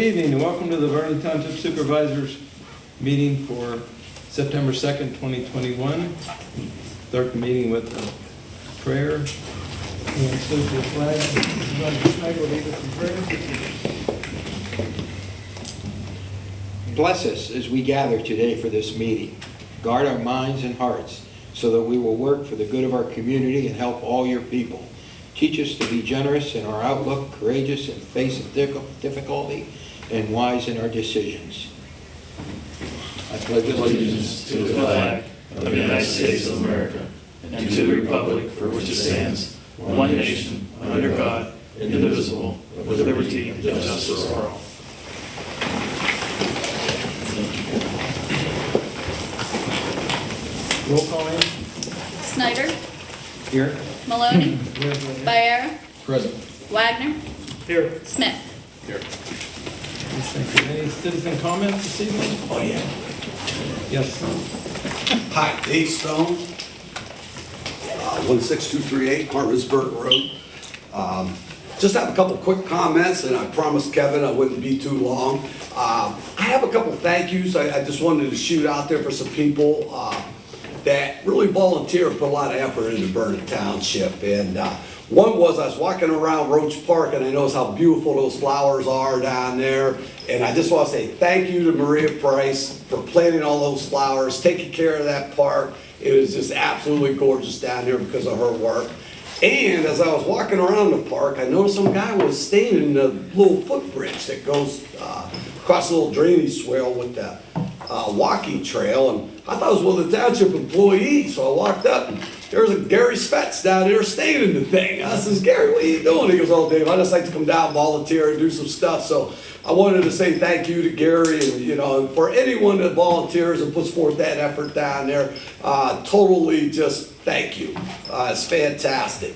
evening and welcome to the Vernon Township Supervisors meeting for September 2nd, 2021. Start the meeting with a prayer. And salute the flag. Will lead us in prayer. Bless us as we gather today for this meeting. Guard our minds and hearts so that we will work for the good of our community and help all your people. Teach us to be generous in our outlook, courageous in face of difficulty, and wise in our decisions. I pledge allegiance to the flag of the United States of America and to the republic for which it stands, one nation, under God, indivisible, with liberty and justice for all. Roll call in. Snyder. Here. Maloney. Bayer. Present. Wagner. Here. Smith. Here. Thank you. Any citizen comments this evening? Oh, yeah. Yes. Hi, Dave Stone, 16238 Hartmansburg Road. Just have a couple quick comments, and I promised Kevin I wouldn't be too long. I have a couple thank yous I just wanted to shoot out there for some people that really volunteer and put a lot of effort into Vernon Township. And one was I was walking around Roach Park and I noticed how beautiful those flowers are down there. And I just want to say thank you to Maria Price for planting all those flowers, taking care of that park. It is just absolutely gorgeous down there because of her work. And as I was walking around the park, I noticed some guy was staying in the little footbridge that goes across a little drainage swale with the walking trail. And I thought it was one of the township employees, so I walked up and there was a Gary Spets down there staying in the thing. I says, Gary, what are you doing? He goes, oh, Dave, I just like to come down, volunteer, and do some stuff. So I wanted to say thank you to Gary and, for anyone that volunteers and puts forth that effort down there. Totally just thank you. It's fantastic.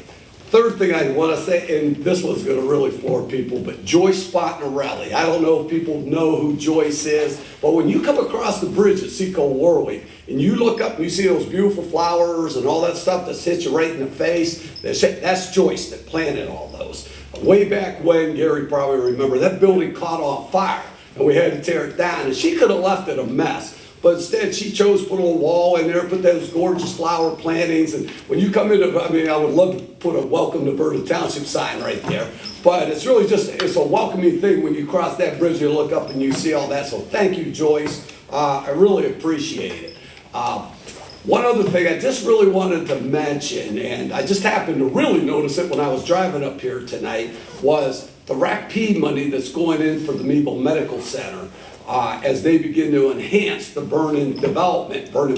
Third thing I want to say, and this one's going to really floor people, but Joyce Fontanarelli. I don't know if people know who Joyce is, but when you come across the bridge at Seco Warwick and you look up and you see those beautiful flowers and all that stuff that hits you right in the face, that's Joyce that planted all those. Way back when, Gary probably remember, that building caught on fire and we had to tear it down, and she could have left it a mess. But instead, she chose to put a little wall in there, put those gorgeous flower plantings. And when you come in, I would love to put a welcome to Vernon Township sign right there. But it's really it's a welcoming thing when you cross that bridge, you look up and you see all that. So thank you, Joyce. I really appreciate it. One other thing I just really wanted to mention, and I just happened to really notice it when I was driving up here tonight, was the RACP money that's going in for the Meadville Medical Center. As they begin to enhance the Vernon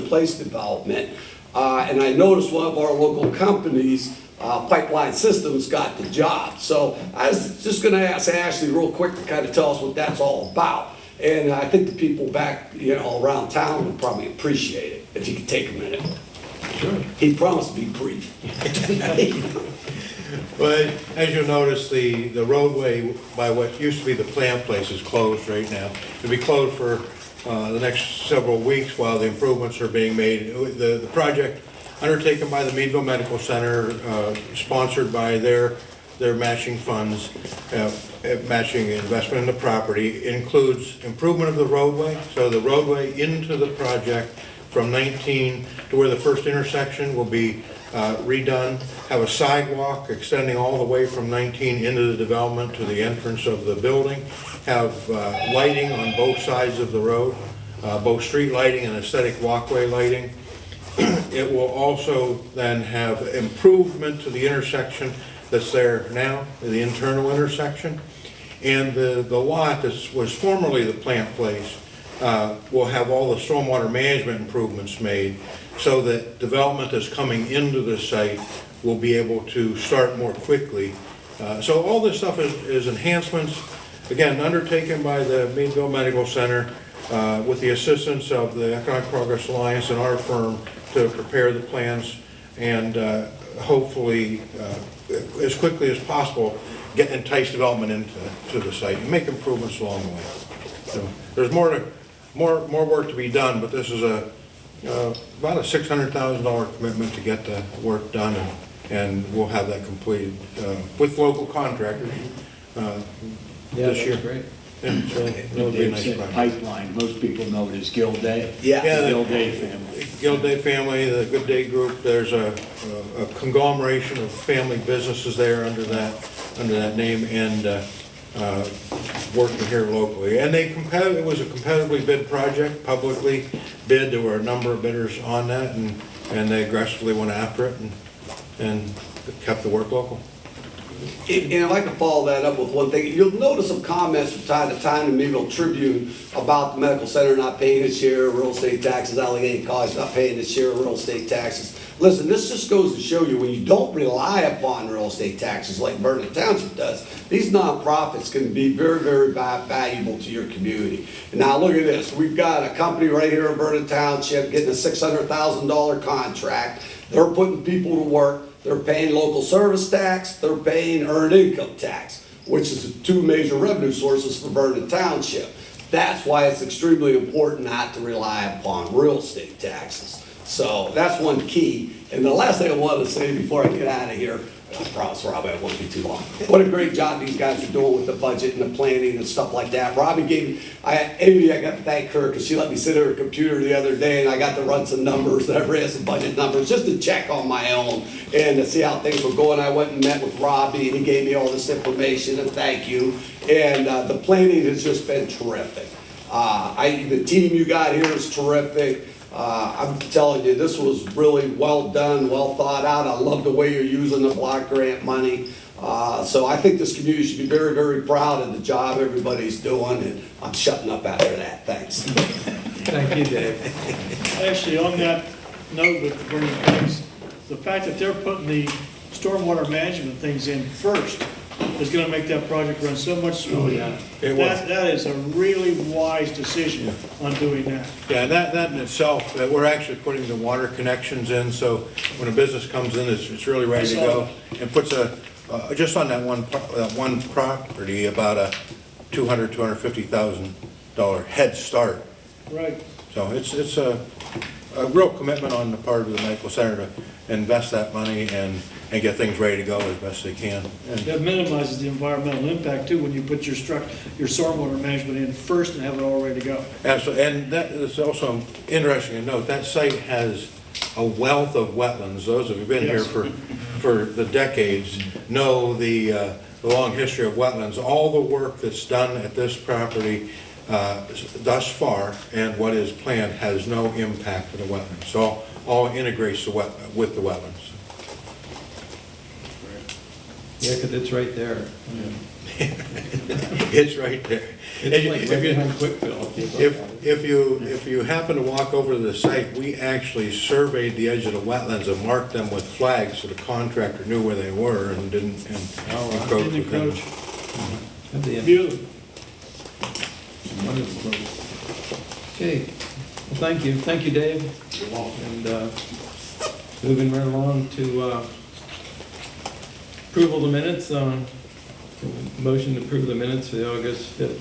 Place development. And I noticed one of our local companies, Pipeline Systems, got the job. So I was just going to ask Ashley real quick to kind of tell us what that's all about. And I think the people back, around town would probably appreciate it if you could take a minute. Sure. He promised to be brief. Well, as you'll notice, the roadway by what used to be the plant place is closed right now. It'll be closed for the next several weeks while the improvements are being made. The project undertaken by the Meadville Medical Center, sponsored by their matching funds, matching investment in the property, includes improvement of the roadway. So the roadway into the project from 19 to where the first intersection will be redone, have a sidewalk extending all the way from 19 into the development to the entrance of the building, have lighting on both sides of the road, both street lighting and aesthetic walkway lighting. It will also then have improvement to the intersection that's there now, the internal intersection. And the lot that was formerly the plant place will have all the stormwater management improvements made so that development that's coming into the site will be able to start more quickly. So all this stuff is enhancements, again, undertaken by the Meadville Medical Center with the assistance of the Economic Progress Alliance and our firm to prepare the plans and hopefully as quickly as possible entice development into the site and make improvements along the way. So there's more work to be done, but this is about a $600,000 commitment to get the work done, and we'll have that completed with local contractors this year. Great. And so that'll be a nice project. Pipeline, most people know it as Gilday. Yeah. Yeah, The Gilday family. Gilday family, the Good Day Group, there's a conglomeration of family businesses there under that name, and working here locally. And it was a competitively bid project, publicly bid. There were a number of bidders on that, and they aggressively went after it and kept the work local. And if I can follow that up with one thing, you'll notice some comments from time to time in the Meadville Tribune about the medical center not paying its share of real estate taxes, Allegheny College not paying its share of real estate taxes. Listen, this just goes to show you when you don't rely upon real estate taxes like Vernon Township does, these nonprofits can be very, very valuable to your community. And now look at this. We've got a company right here in Vernon Township getting a $600,000 contract. They're putting people to work. They're paying local service tax, they're paying earned income tax, which is the two major revenue sources for Vernon Township. That's why it's extremely important not to rely upon real estate taxes. So that's one key. And the last thing I wanted to say before I get out of here, I promise, Robbie, I won't be too long. What a great job these guys are doing with the budget and the planning and stuff like that. Robbie Amy, I got to thank her because she let me sit at her computer the other day and I got to run some numbers, and I ran some budget numbers just to check on my own and to see how things were going. I went and met with Robbie and he gave me all this information, and thank you. And the planning has just been terrific. The team you got here is terrific. I'm telling you, this was really well done, well thought out. I love the way you're using the block grant money. So I think this community should be very, very proud of the job everybody's doing, and I'm shutting up after that. Thanks. Thank you, Dave. Actually, on that note with Vernon Place, the fact that they're putting the stormwater management things in first is gonna make that project run so much smoother. It was. That is a really wise decision on doing that. Yeah, and that in itself, we're actually putting the water connections in, so when a business comes in, it's really ready to go. And puts just on that one property, about a $250,000 head start. Right. So it's a real commitment on the part of the medical center to invest that money and get things ready to go as best they can. And That minimizes the environmental impact too when you put your stormwater management in first and have it all ready to go. absolutely, and that is also interesting to note, that site has a wealth of wetlands. Those of you who've been here Yes. for the decades know the long history of wetlands. All the work that's done at this property thus far and what is planned has no impact to the wetlands. So all integrates with the wetlands. Yeah, because it's right there. It's right there. It's like right behind Quickville. If you happen to walk over to the site, we actually surveyed the edge of the wetlands and marked them with flags so the contractor knew where they were and didn't encroach Didn't with them. encroach. Beautiful. Wonderful. Okay, well, thank you. Thank you, Dave. And moving right along to approval of the minutes. Motion to approve the minutes for the August 5th,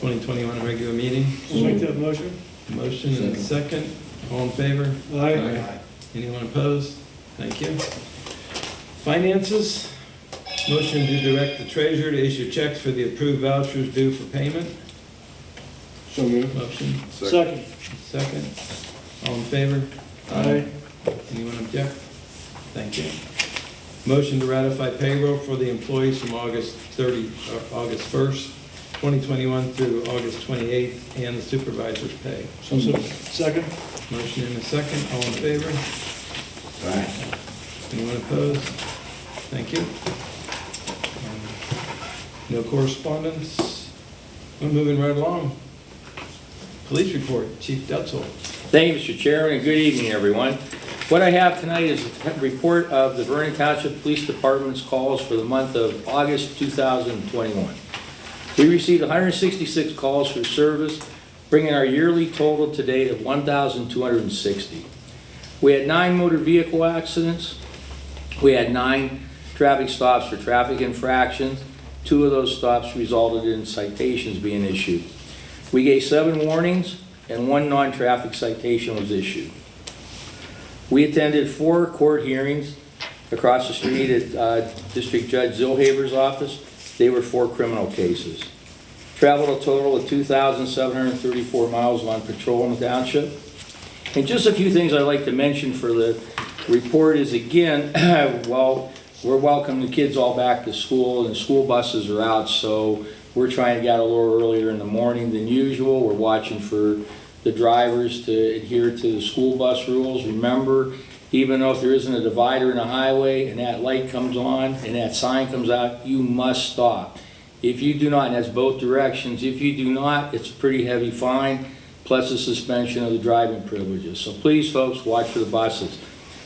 2021 regular meeting. I'll make that motion. Motion and a second. All in favor? Aye. Anyone opposed? Thank you. Finances. Motion to direct the treasurer to issue checks for the approved vouchers due for payment. So moved. Motion. Second. Second. All in favor? Aye. Anyone object? Thank you. Motion to ratify payroll for the employees from August 1st, 2021 through August 28th, and the supervisor's pay. So second. Motion in a second. All in favor? Anyone opposed? Thank you. No correspondence. We're moving right along. Police report, Chief Dutzel. Thank you, Mr. Chairman, and good evening, everyone. What I have tonight is a report of the Vernon Township Police Department's calls for the month of August 2021. We received 166 calls for service, bringing our yearly total to date of 1,260. We had 9 motor vehicle accidents. We had 9 traffic stops for traffic infractions. 2 of those stops resulted in citations being issued. We gave 7 warnings, and 1 non-traffic citation was issued. We attended 4 court hearings across the street at District Judge Zillhaver's office. They were 4 criminal cases. Traveled a total of 2,734 miles on patrol in the township. And just a few things I'd like to mention for the report is, again, well, we're welcoming the kids all back to school, and school buses are out, so we're trying to get a little earlier in the morning than usual. We're watching for the drivers to adhere to the school bus rules. Remember, even though if there isn't a divider in a highway and that light comes on and that sign comes out, you must stop. If you do not, and that's both directions, if you do not, it's a pretty heavy fine, plus a suspension of the driving privileges. So please, folks, watch for the buses.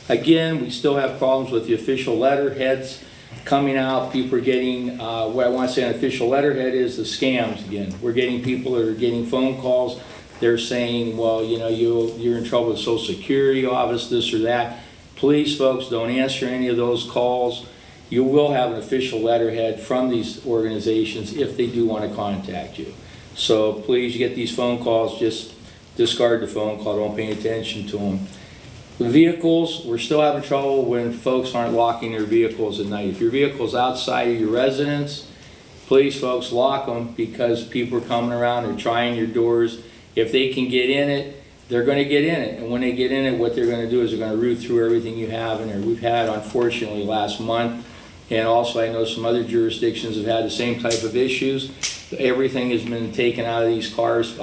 Again, we still have problems with the official letterheads coming out. People are getting, what I want to say an official letterhead is the scams again. We're getting people that are getting phone calls. They're saying, well, you know, you're in trouble with Social Security office, this or that. Please, folks, don't answer any of those calls. You will have an official letterhead from these organizations if they do want to contact you. So please, you get these phone calls, just discard the phone call, don't pay attention to them. The vehicles, we're still having trouble when folks aren't locking their vehicles at night. If your vehicle's outside of your residence, please, folks, lock them, because people are coming around and trying your doors. If they can get in it, they're going to get in it. And when they get in it, what they're going to do is they're going to root through everything you have in there. We've had, unfortunately, last month, and also I know some other jurisdictions have had the same type of issues. Everything has been taken out of these cars,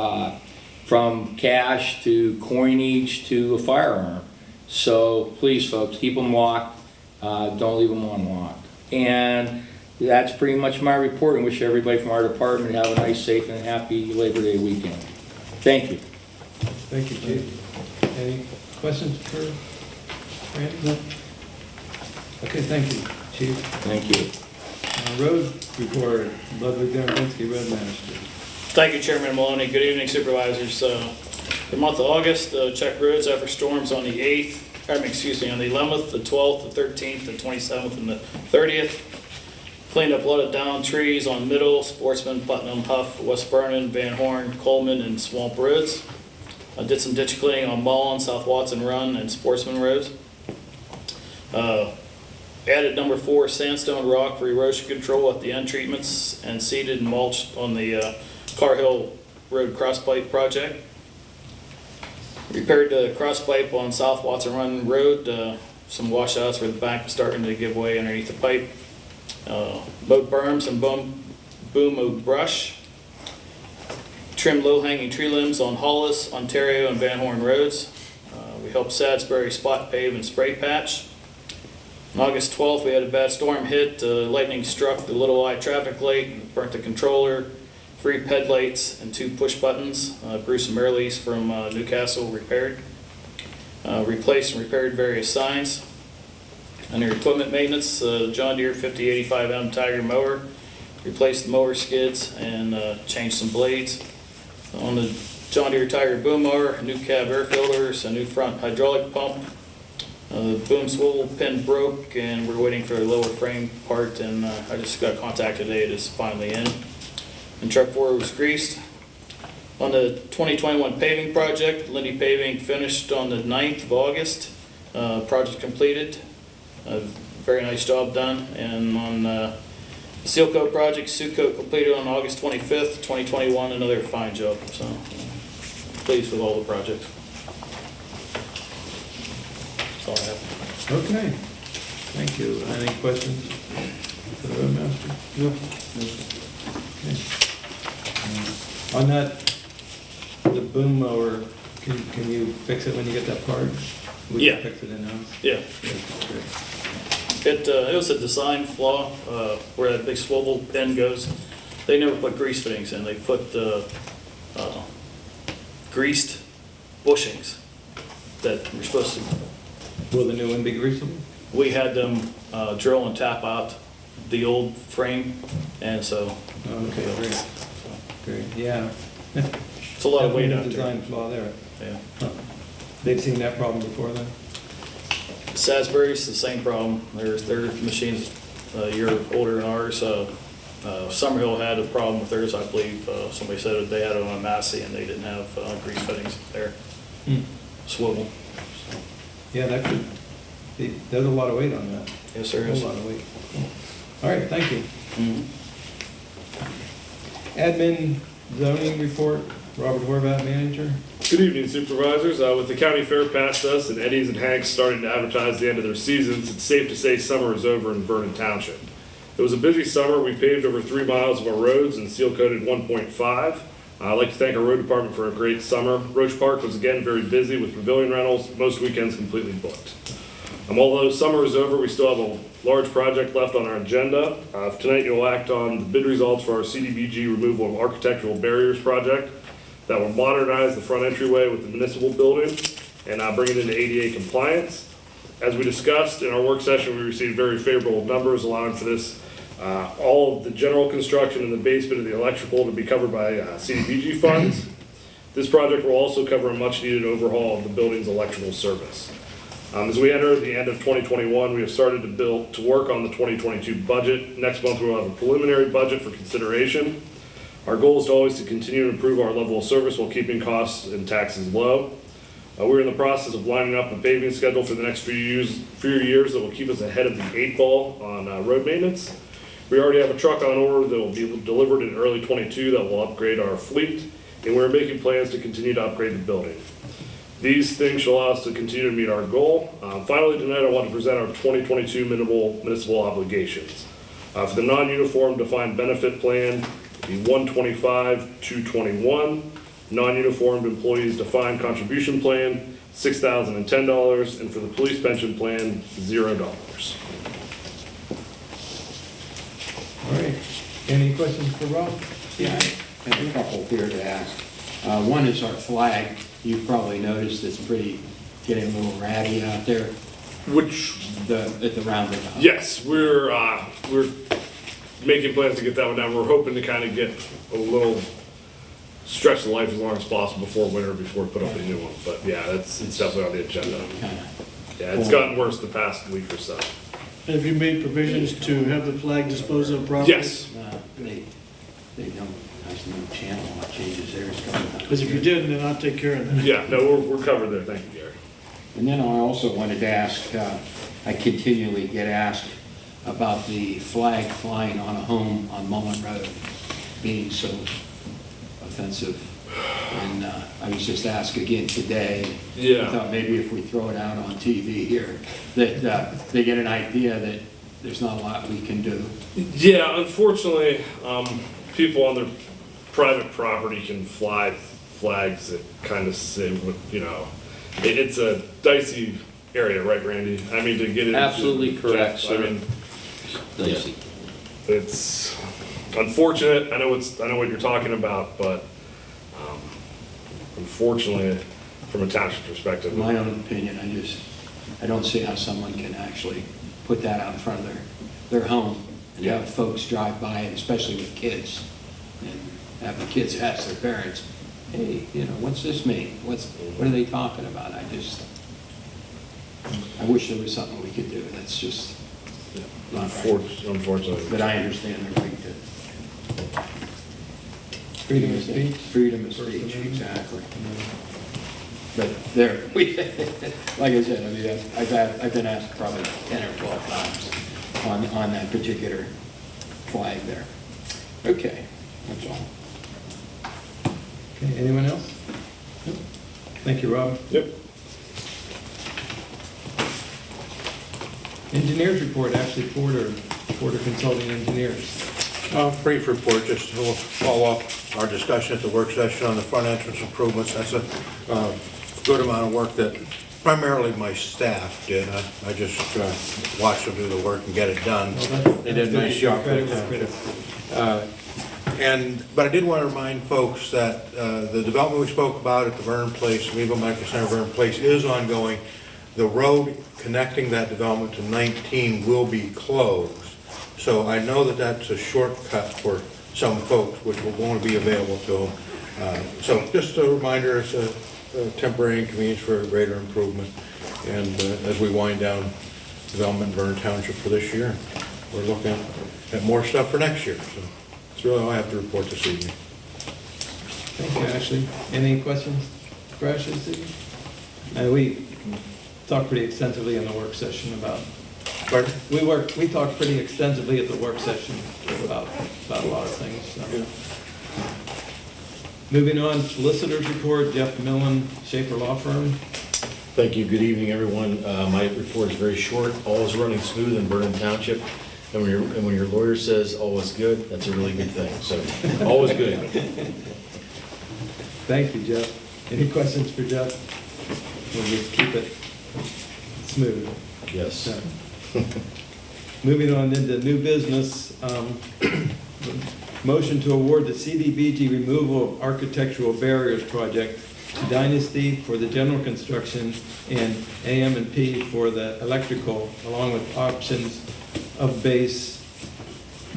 from cash to coinage to a firearm. So please, folks, keep them locked. Don't leave them unlocked. And that's pretty much my report, and wish everybody from our department have a nice, safe, and happy Labor Day weekend. Thank you. Thank you, Chief. Any questions for Randy? No? Okay, thank you, Chief. Thank you. Road report, Ludwig Darwinski, Roadmaster. Thank you, Chairman Maloney. Good evening, Supervisors. The month of August, checked roads after storms on the 8th, on the 11th, the 12th, the 13th, the 27th, and the 30th. Cleaned up a lot of downed trees on Middle, Sportsman, Putnam, Huff, West Vernon, Van Horn, Coleman, and Swamp roads. I did some ditch cleaning on Mullen, South Watson Run, and Sportsman roads. Added number 4 sandstone rock for erosion control at the end treatments, and seeded and mulched on the Car Hill Road crosspipe project. Repaired the crosspipe on South Watson Run Road, some washouts where the bank was starting to give way underneath the pipe. Mowed berms and boom mowed brush. Trimmed low-hanging tree limbs on Hollis, Ontario, and Van Horn roads. We helped Sadsbury spot pave and spray patch. On August 12th, we had a bad storm hit. Lightning struck the Little Eye traffic light and burnt the controller, 3 ped lights, and 2 push buttons. Bruce and Merleys from Newcastle repaired. Replaced and repaired various signs. Under equipment maintenance, John Deere 5085M Tiger mower. Replaced the mower skids and changed some blades. On the John Deere Tiger boom mower, new cab air filters, a new front hydraulic pump. The boom swivel pin broke, and we're waiting for a lower frame part, and I just got contacted today. It is finally in. And truck 4 was greased. On the 2021 paving project, Lindy Paving finished on the 9th of August. Project completed. Very nice job done. And on the seal coat project, Seal Coat completed on August 25th, 2021. Another fine job. So pleased with all the projects. That's all I have. Okay, thank you. Any questions for the Roadmaster? No. Okay. On that, the boom mower, can you fix it when you get that part? We Yeah. can fix it in-house? Yeah. It was a design flaw where that big swivel pin goes. They never put grease fittings in. They put greased bushings that were supposed to. Will the new one be greasable? We had them drill and tap out the old frame, and so. Okay, great. Great, yeah. It's a lot of weight out there. Design flaw there. Yeah. Huh. They've seen that problem before then? Salisbury's the same problem. Their machine's a year older than ours. Summerhill had a problem with theirs, I believe. Somebody said that they had it on a Massey and they didn't have grease fittings there. Swivel. Yeah, that could be, there's a lot of weight on that. Yes, there A is. lot of weight. All right, thank you. Admin zoning report, Robert Horvath, manager. Good evening, Supervisors. With the county fair past us and Eddie's and Hank's starting to advertise the end of their seasons, it's safe to say summer is over in Vernon Township. It was a busy summer. We paved over 3 miles of our roads and seal coated 1.5. I'd like to thank our road department for a great summer. Roach Park was again very busy with pavilion rentals, most weekends completely booked. Although summer is over, we still have a large project left on our agenda. Tonight you'll act on the bid results for our CDBG removal of architectural barriers project that will modernize the front entryway with the municipal building and bring it into ADA compliance. As we discussed in our work session, we received very favorable numbers allowing for this. All of the general construction in the basement and the electrical to be covered by CDBG funds. This project will also cover a much needed overhaul of the building's electrical service. As we enter the end of 2021, we have started to work on the 2022 budget. Next month we'll have a preliminary budget for consideration. Our goal is to always continue to improve our level of service while keeping costs and taxes low. We're in the process of lining up a paving schedule for the next few years that will keep us ahead of the 8 ball on road maintenance. We already have a truck on order that will be delivered in early 22 that will upgrade our fleet, and we're making plans to continue to upgrade the building. These things shall allow us to continue to meet our goal. Finally, tonight I want to present our 2022 municipal obligations. For the non-uniform defined benefit plan, the 125-221, non-uniformed employees defined contribution plan, $6,010, and for the police pension plan, $0. All right, any questions for Rob? Yeah, I have a couple here to ask. One is our flag. You've probably noticed it's getting a little ratty out there at the roundabout. Yes, we're making plans to get that one down. We're hoping to kind of get a little stretch the life as long as possible before winter, before we put up a new one. But yeah, it's definitely on the agenda. Yeah, it's gotten worse the past week or so. Have you made provisions to have the flag disposed of properly? Yes. They don't, there's no channel that changes theirs coming out. Because if you didn't, then I'll take care of that. Yeah, no, we're covered there. Thank you, Gary. And then I also wanted to ask, I continually get asked about the flag flying on a home on Mullen Road being so offensive. And I was just asked again today. Yeah. I thought maybe if we throw it out on TV here, that they get an idea that there's not a lot we can do. Yeah, unfortunately, people on their private property can fly flags that kind of say, it's a dicey area, right, Randy? I mean, to get into. Absolutely correct, Jeff, I sir. mean, Dicey. it's unfortunate. I know what you're talking about, but unfortunately, from a township perspective. In my own opinion, I don't see how someone can actually put that out in front of their home and have folks drive by it, especially with kids, and have the kids ask their parents, hey, what's this mean? What are they talking about? I wish there was something we could do. That's just not right. Unfortunately. But I understand their right to. Freedom of speech? Freedom of speech, exactly. But there, like I said, I've been asked probably 10 or 12 times on that particular flag there. Okay, that's all. Okay, anyone else? No? Thank you, Rob. Yep. Engineers report, actually Porter Consulting Engineers. Brief report, just to follow up our discussion at the work session on the front entrance improvements. That's a good amount of work that primarily my staff did. I just watched them do the work and get it done. They did a nice job for the township. But I did want to remind folks that the development we spoke about at the Vernon Place, Vivo Medical Center Vernon Place, is ongoing. The road connecting that development to 19 will be closed. So I know that that's a shortcut for some folks, which will only be available to them. So just a reminder, it's a temporary inconvenience for a greater improvement. And as we wind down development in Vernon Township for this year, we're looking at more stuff for next year. So that's really all I have to report this evening. Thank you, Ashley. Any questions for Ashley this evening? We talked pretty extensively in the work session about. Pardon? We talked pretty extensively at the work session about a lot of things. So. Moving on, solicitors report, Jeff Millen, Schaefer Law Firm. Thank you. Good evening, everyone. My report is very short. All is running smooth in Vernon Township. And when your lawyer says all is good, that's a really good thing. So, all is good. Thank you, Jeff. Any questions for Jeff? We'll just keep it smooth. Yes. So, moving on into new business, motion to award the CDBG removal of architectural barriers project to Dynasty for the general construction and AM&P for the electrical, along with options of the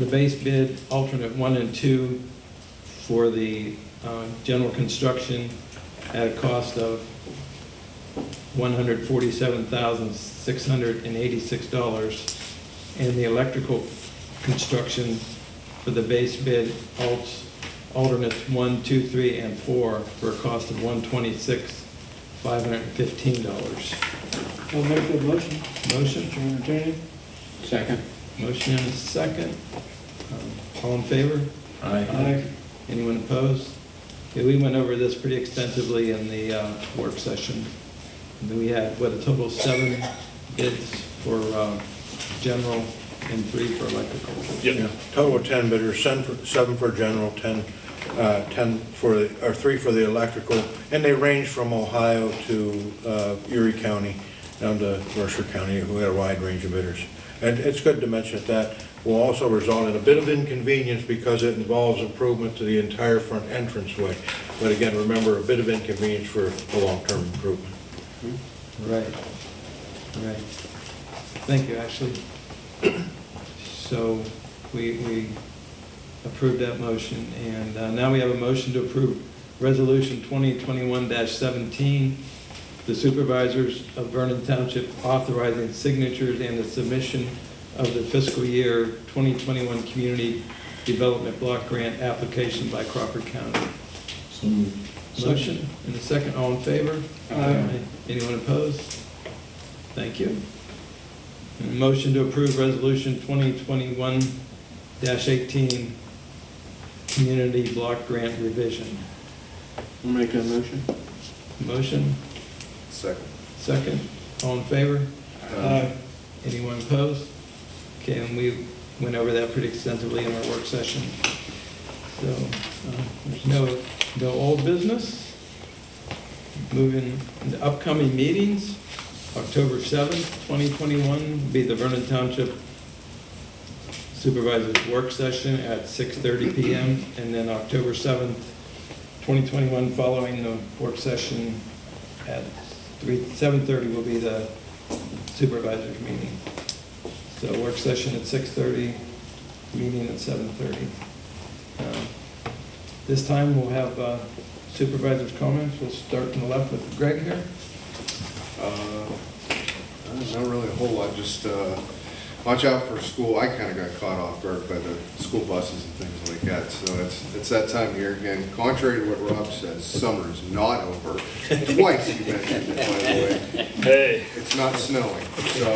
base bid, alternate 1 and 2 for the general construction at a cost of $147,686, and the electrical construction for the base bid, alternates 1, 2, 3, and 4 for a cost of $126,515. I'll make that motion. Motion? Mr. Entertaining? Second. Motion and a second. All in favor? Aye. Anyone opposed? Okay, we went over this pretty extensively in the work session. And then we had, a total of 7 bids for general and 3 for electrical. Yeah, total of 10 bidders, 7 for general, 10 for, or 3 for the electrical, and they range from Ohio to Erie County down to Mercer County, who had a wide range of bidders. And it's good to mention that will also result in a bit of inconvenience because it involves improvement to the entire front entranceway. But again, remember, a bit of inconvenience for a long-term improvement. Right. Thank you, Ashley. So we approved that motion, and now we have a motion to approve Resolution 2021-17, the Supervisors of Vernon Township authorizing signatures and the submission of the fiscal year 2021 Community Development Block Grant application by Crawford County. Motion and a second. All in favor? Aye. Anyone opposed? Thank you. And a motion to approve Resolution 2021-18, Community Block Grant Revision. I'll make that motion. Motion? Second. All in favor? Aye. Anyone opposed? Okay, and we went over that pretty extensively in our work session. So there's no old business. Moving into upcoming meetings, October 7th, 2021, will be the Vernon Township Supervisors Work Session at 6:30 p.m. And then October 7th, 2021, following the work session at 7:30 will be the supervisors meeting. So work session at 6:30, meeting at 7:30. This time we'll have supervisors' comments. We'll start on the left with Greg here. Not really a whole lot, just watch out for school. I kind of got caught off guard by the school buses and things like that. So it's that time of year again. Contrary to what Rob says, summer is not over. Twice you mentioned it, by the way. Hey. It's not snowing. So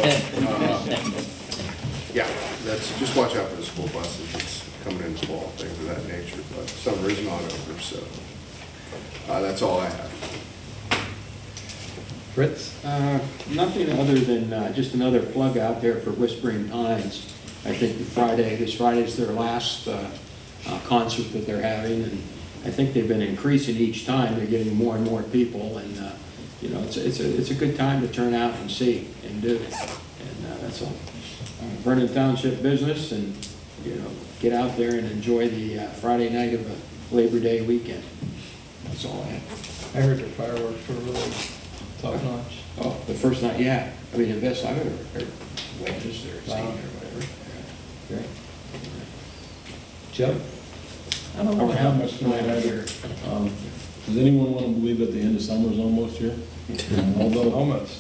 yeah, that's just watch out for the school buses. It's coming in the fall, things of that nature. But summer is not over, so that's all I have. Fritz? Nothing other than just another plug out there for Whispering Pines. I think this Friday's their last concert that they're having, and I think they've been increasing each time. They're getting more and more people, and it's a good time to turn out and see and do. And that's all. Vernon Township business, and get out there and enjoy the Friday night of a Labor Day weekend. That's all I have. I heard the fireworks were really top notch. Oh, the first night, yeah. I mean, the best I've ever heard. Wages or seen Wow. or whatever. Great. Joe? I don't know how much tonight either. Does anyone want to believe that the end of summer is almost here? Although it's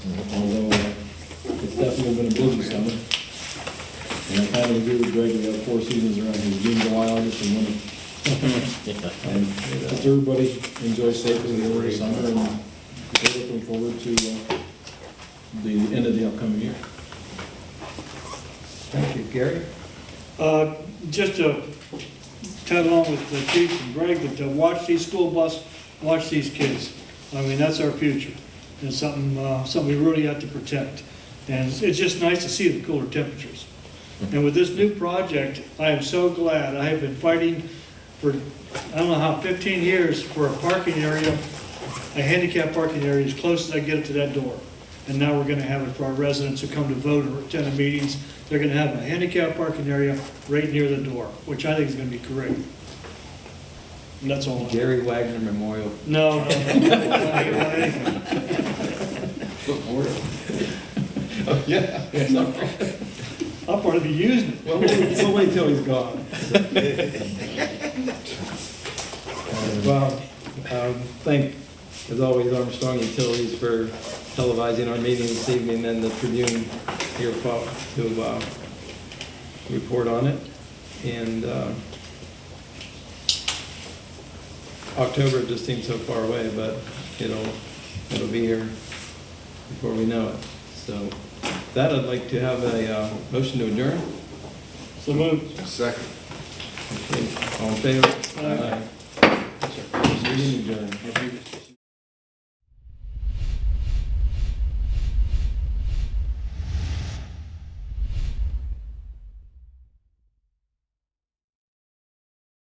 definitely been a busy summer. And I kind of agree with Greg, we have 4 seasons around here, June, July, August, and winter. And let everybody enjoy safely the early summer, and we're looking forward to the end of the upcoming year. Thank you. Gary? Just a tag along with the chief and Greg, that to watch these school bus, watch these kids. I mean, that's our future. It's something we really have to protect. And it's just nice to see the cooler temperatures. And with this new project, I am so glad. I have been fighting for, I don't know how, 15 years for a parking area, a handicap parking area as close as I get to that door. And now we're gonna have it for our residents who come to vote or attend the meetings. They're gonna have a handicap parking area right near the door, which I think is gonna be great. And that's all. Gary Wagner Memorial. No. Oh, yeah. I'll probably be using it. Well, we'll wait till he's gone. Well, thank, as always, Armstrong Utilities for televising our meeting this evening, and the Tribune here to report on it. And October just seems so far away, but it'll be here before we know it. So with that, I'd like to have a motion to adjourn. So moved. Second. Okay, all in favor? Aye. Meeting adjourned.